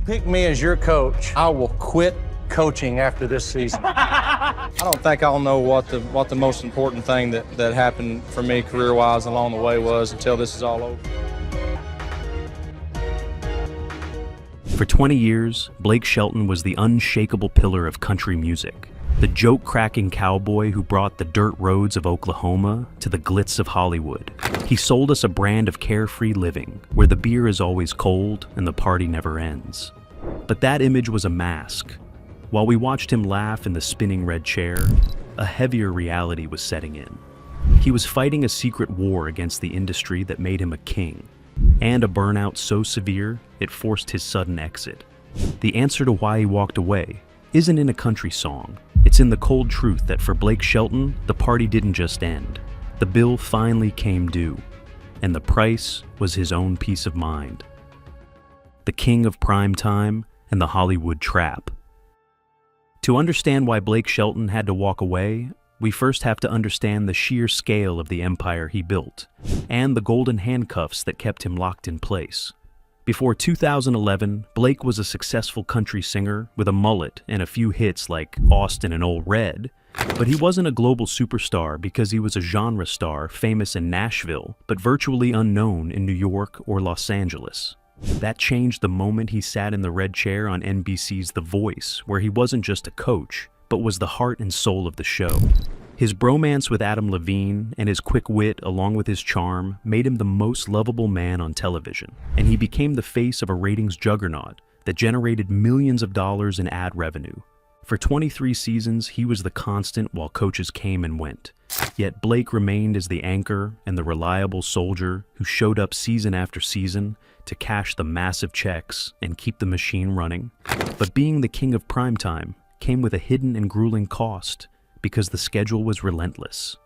pick me as your coach, I will quit coaching after this season. I don't think I'll know what the most important thing that happened for me career-wise along the way was until this is all over. For 20 years, Blake Shelton was the unshakable pillar of country music, the joke-cracking cowboy who brought the dirt roads of Oklahoma to the glitz of Hollywood. He sold us a brand of carefree living, where the beer is always cold and the party never ends. But that image was a mask. While we watched him laugh in the spinning red chair, a heavier reality was setting in. He was fighting a secret war against the industry that made him a king, and a burnout so severe it forced his sudden exit. The answer to why he walked away isn't in a country song. It's in the cold truth that for Blake Shelton, the party didn't just end. The bill finally came due, and the price was his own peace of mind. The king of prime time and the Hollywood trap. To understand why Blake Shelton had to walk away, we first have to understand the sheer scale of the empire he built, and the golden handcuffs that kept him locked in place. Before 2011, Blake was a successful country singer with a mullet and a few hits like Austin and Old Red, but he wasn't a global superstar because he was a genre star famous in Nashville, but virtually unknown in New York or Los Angeles. That changed the moment he sat in the red chair on NBC's The Voice, where he wasn't just a coach, but was the heart and soul of the show. His bromance with Adam Levine and his quick wit along with his charm made him the most lovable man on television, and he became the face of a ratings juggernaut that generated millions of dollars in ad revenue. For 23 seasons, he was the constant while coaches came and went. Yet Blake remained as the anchor and the reliable soldier who showed up season after season to cash the massive checks and keep the machine running. But being the king of primetime came with a hidden and grueling cost, because the schedule was relentless.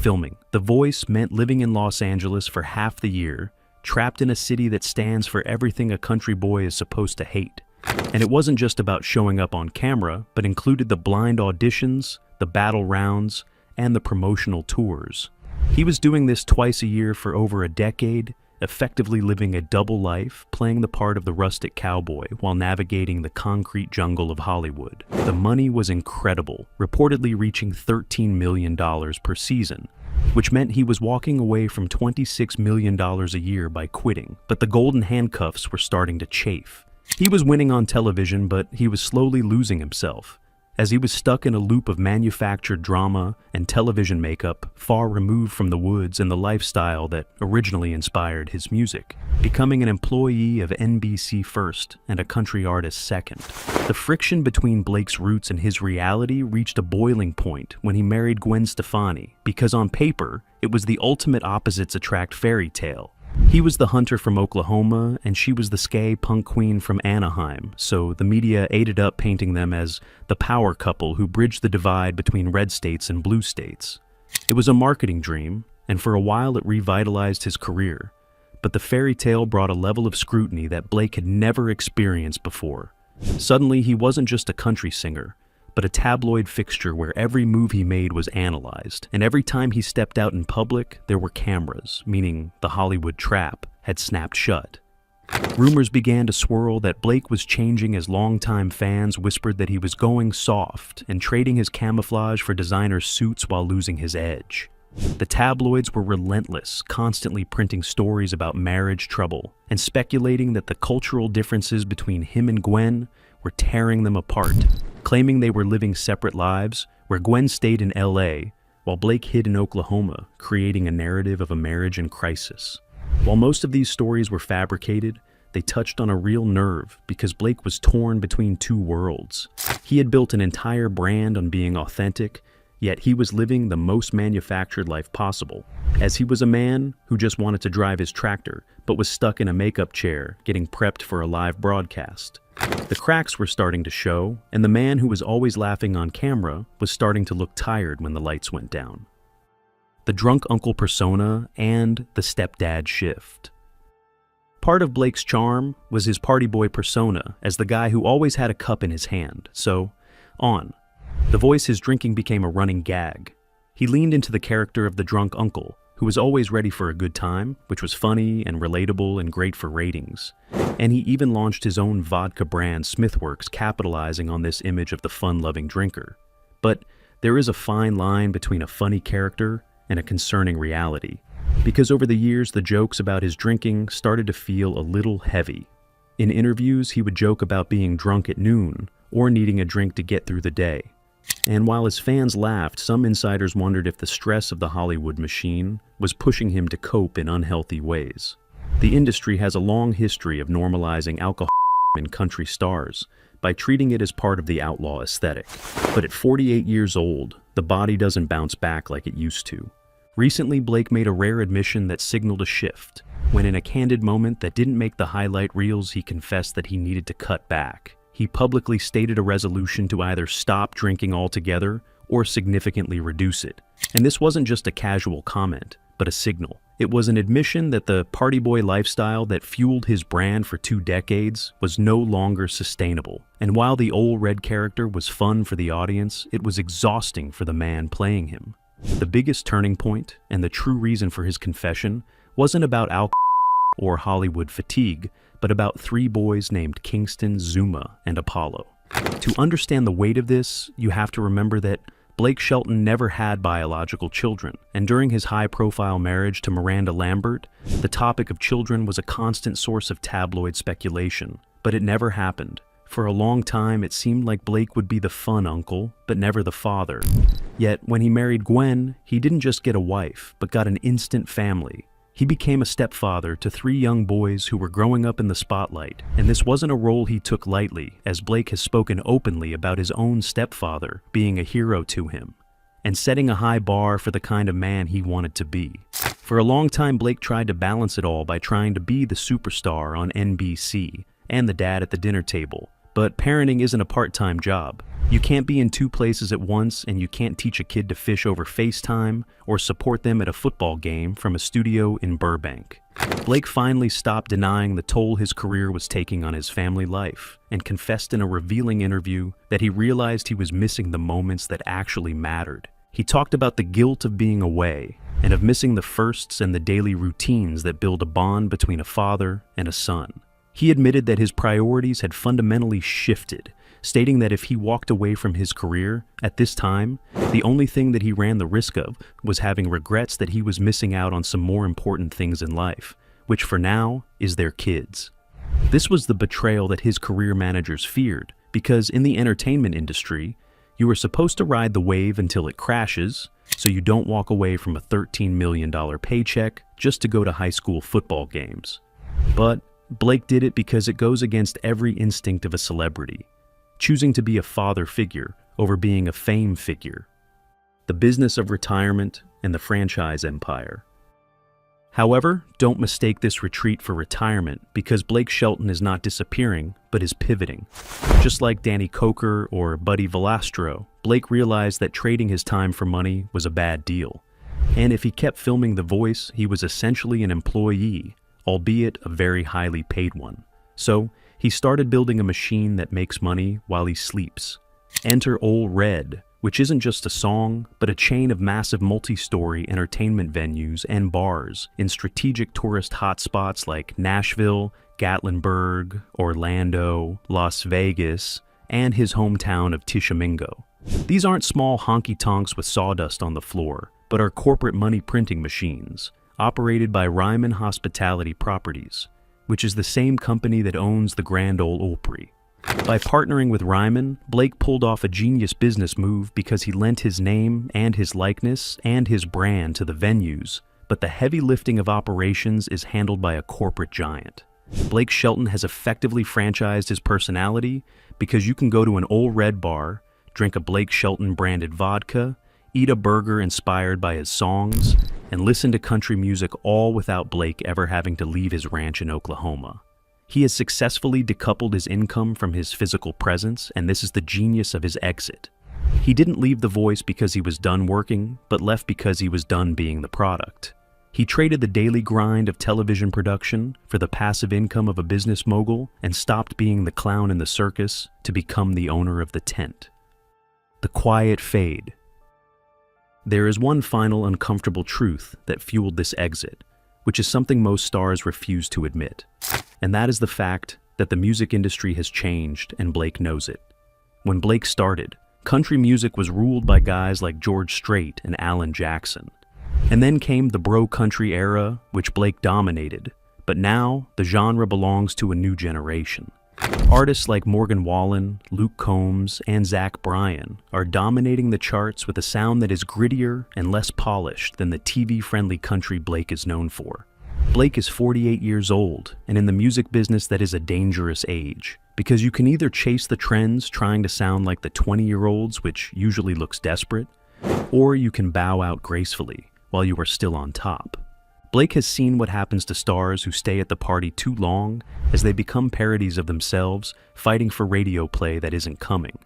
Filming The Voice meant living in Los Angeles for half the year, trapped in a city that stands for everything a country boy is supposed to hate. And it wasn't just about showing up on camera, but included the blind auditions, the battle rounds, and the promotional tours. He was doing this twice a year for over a decade, effectively living a double life, playing the part of the rustic cowboy while navigating the concrete jungle of Hollywood. The money was incredible, reportedly reaching $13 million per season, which meant he was walking away from $26 million a year by quitting. But the golden handcuffs were starting to chafe. He was winning on television, but he was slowly losing himself, as he was stuck in a loop of manufactured drama and television makeup far removed from the woods and the lifestyle that originally inspired his music, becoming an employee of NBC first and a country artist second. The friction between Blake's roots and his reality reached a boiling point when he married Gwen Stefani, because on paper, it was the ultimate opposites attract fairy tale. He was the hunter from Oklahoma, and she was the skay punk queen from Anaheim, so the media ate it up painting them as the power couple who bridged the divide between red states and blue states. It was a marketing dream, and for a while it revitalized his career, but the fairy tale brought a level of scrutiny that Blake had never experienced before. Suddenly, he wasn't just a country singer, but a tabloid fixture where every move he made was analyzed, and every time he stepped out in public, there were cameras, meaning the Hollywood trap had snapped shut. Rumors began to swirl that Blake was changing as longtime fans whispered that he was going soft and trading his camouflage for designer suits while losing his edge. The tabloids were relentless, constantly printing stories about marriage trouble and speculating that the cultural differences between him and Gwen were tearing them apart, claiming they were living separate lives where Gwen stayed in LA while Blake hid in Oklahoma, creating a narrative of a marriage in crisis. While most of these stories were fabricated, they touched on a real nerve because Blake was torn between two worlds. He had built an entire brand on being authentic, yet he was living the most manufactured life possible, as he was a man who just wanted to drive his tractor, but was stuck in a makeup chair getting prepped for a live broadcast. The cracks were starting to show, and the man who was always laughing on camera was starting to look tired when the lights went down. The drunk uncle persona and the stepdad shift. Part of Blake's charm was his party boy persona as the guy who always had a cup in his hand, so on The Voice, his drinking became a running gag. He leaned into the character of the drunk uncle, who was always ready for a good time, which was funny and relatable and great for ratings. And he even launched his own vodka brand, Smithworks, capitalizing on this image of the fun-loving drinker. But there is a fine line between a funny character and a concerning reality, because over the years the jokes about his drinking started to feel a little heavy. In interviews, he would joke about being drunk at noon or needing a drink to get through the day. And while his fans laughed, some insiders wondered if the stress of the Hollywood machine was pushing him to cope in unhealthy ways. The industry has a long history of normalizing alcohol in country stars by treating it as part of the outlaw aesthetic. But at 48 years old, the body doesn't bounce back like it used to. Recently, Blake made a rare admission that signaled a shift, when in a candid moment that didn't make the highlight reels, he confessed that he needed to cut back. He publicly stated a resolution to either stop drinking altogether or significantly reduce it. And this wasn't just a casual comment, but a signal. It was an admission that the party boy lifestyle that fueled his brand for 2 decades was no longer sustainable. And while the old red character was fun for the audience, it was exhausting for the man playing him. The biggest turning point, and the true reason for his confession, wasn't about alcohol or Hollywood fatigue, but about 3 boys named Kingston, Zuma, and Apollo. To understand the weight of this, you have to remember that Blake Shelton never had biological children, and during his high-profile marriage to Miranda Lambert, the topic of children was a constant source of tabloid speculation, but it never happened. For a long time, it seemed like Blake would be the fun uncle, but never the father. Yet, when he married Gwen, he didn't just get a wife, but got an instant family. He became a stepfather to 3 young boys who were growing up in the spotlight, and this wasn't a role he took lightly, as Blake has spoken openly about his own stepfather being a hero to him, and setting a high bar for the kind of man he wanted to be. For a long time, Blake tried to balance it all by trying to be the superstar on NBC and the dad at the dinner table. But parenting isn't a part-time job. You can't be in 2 places at once, and you can't teach a kid to fish over FaceTime or support them at a football game from a studio in Burbank. Blake finally stopped denying the toll his career was taking on his family life and confessed in a revealing interview that he realized he was missing the moments that actually mattered. He talked about the guilt of being away and of missing the firsts and the daily routines that build a bond between a father and a son. He admitted that his priorities had fundamentally shifted, stating that if he walked away from his career, at this time, the only thing that he ran the risk of was having regrets that he was missing out on some more important things in life, which for now is their kids. This was the betrayal that his career managers feared, because in the entertainment industry, you are supposed to ride the wave until it crashes, so you don't walk away from a $13 million paycheck just to go to high school football games. But Blake did it because it goes against every instinct of a celebrity, choosing to be a father figure over being a fame figure. The business of retirement and the franchise empire. However, don't mistake this retreat for retirement, because Blake Shelton is not disappearing, but is pivoting. Just like Danny Coker or Buddy Valastro, Blake realized that trading his time for money was a bad deal. And if he kept filming The Voice, he was essentially an employee, albeit a very highly paid one. So, he started building a machine that makes money while he sleeps. Enter Ole Red, which isn't just a song, but a chain of massive multi-story entertainment venues and bars in strategic tourist hotspots like Nashville, Gatlinburg, Orlando, Las Vegas, and his hometown of Tishomingo. These aren't small honky-tonks with sawdust on the floor, but are corporate money printing machines, operated by Ryman Hospitality Properties, which is the same company that owns the Grand Ole Opry. By partnering with Ryman, Blake pulled off a genius business move because he lent his name and his likeness and his brand to the venues, but the heavy lifting of operations is handled by a corporate giant. Blake Shelton has effectively franchised his personality because you can go to an Ole Red bar, drink a Blake Shelton branded vodka, eat a burger inspired by his songs, and listen to country music, all without Blake ever having to leave his ranch in Oklahoma. He has successfully decoupled his income from his physical presence, and this is the genius of his exit. He didn't leave The Voice because he was done working, but left because he was done being the product. He traded the daily grind of television production for the passive income of a business mogul and stopped being the clown in the circus to become the owner of the tent. The quiet fade. There is one final uncomfortable truth that fueled this exit, which is something most stars refuse to admit. And that is the fact that the music industry has changed and Blake knows it. When Blake started, country music was ruled by guys like George Strait and Alan Jackson. And then came the bro country era, which Blake dominated. But now, the genre belongs to a new generation. Artists like Morgan Wallen, Luke Combs, and Zach Bryan are dominating the charts with a sound that is grittier and less polished than the TV-friendly country Blake is known for. Blake is 48 years old, and in the music business that is a dangerous age, because you can either chase the trends trying to sound like the 20-year-olds, which usually looks desperate, or you can bow out gracefully while you are still on top. Blake has seen what happens to stars who stay at the party too long as they become parodies of themselves, fighting for radio play that isn't coming.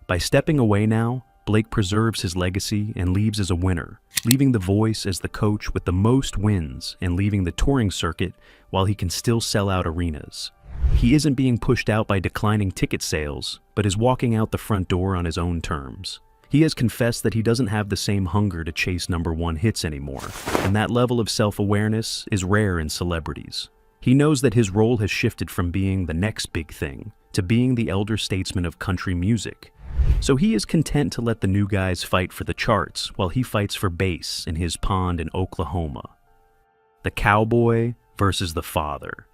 By stepping away now, Blake preserves his legacy and leaves as a winner, leaving The Voice as the coach with the most wins and leaving the touring circuit while he can still sell out arenas. He isn't being pushed out by declining ticket sales, but is walking out the front door on his own terms. He has confessed that he doesn't have the same hunger to chase #1 hits anymore, and that level of self-awareness is rare in celebrities. He knows that his role has shifted from being the next big thing to being the elder statesman of country music. So he is content to let the new guys fight for the charts while he fights for base in his pond in Oklahoma. The cowboy versus the father.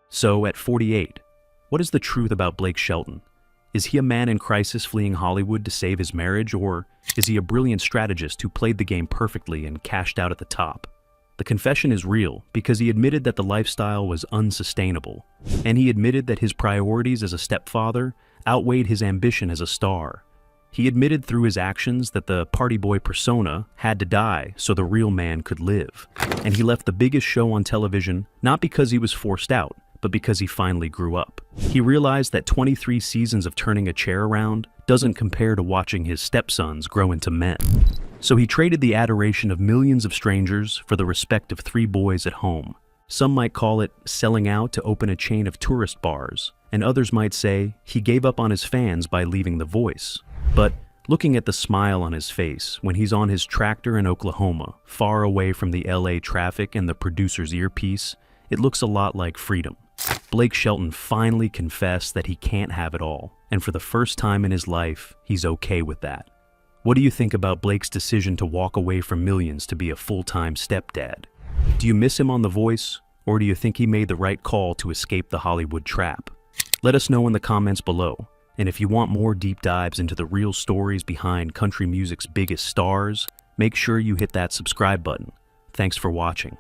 So at 48, what is the truth about Blake Shelton? Is he a man in crisis fleeing Hollywood to save his marriage, or is he a brilliant strategist who played the game perfectly and cashed out at the top? The confession is real because he admitted that the lifestyle was unsustainable, and he admitted that his priorities as a stepfather outweighed his ambition as a star. He admitted through his actions that the party boy persona had to die so the real man could live, and he left the biggest show on television not because he was forced out, but because he finally grew up. He realized that 23 seasons of turning a chair around doesn't compare to watching his stepsons grow into men. So he traded the adoration of millions of strangers for the respect of 3 boys at home. Some might call it selling out to open a chain of tourist bars, and others might say he gave up on his fans by leaving The Voice. But looking at the smile on his face when he's on his tractor in Oklahoma, far away from the LA traffic and the producer's earpiece, it looks a lot like freedom. Blake Shelton finally confessed that he can't have it all, and for the first time in his life, he's okay with that. What do you think about Blake's decision to walk away from millions to be a full-time stepdad? Do you miss him on The Voice, or do you think he made the right call to escape the Hollywood trap? Let us know in the comments below, and if you want more deep dives into the real stories behind country music's biggest stars, make sure you hit that subscribe button. Thanks for watching.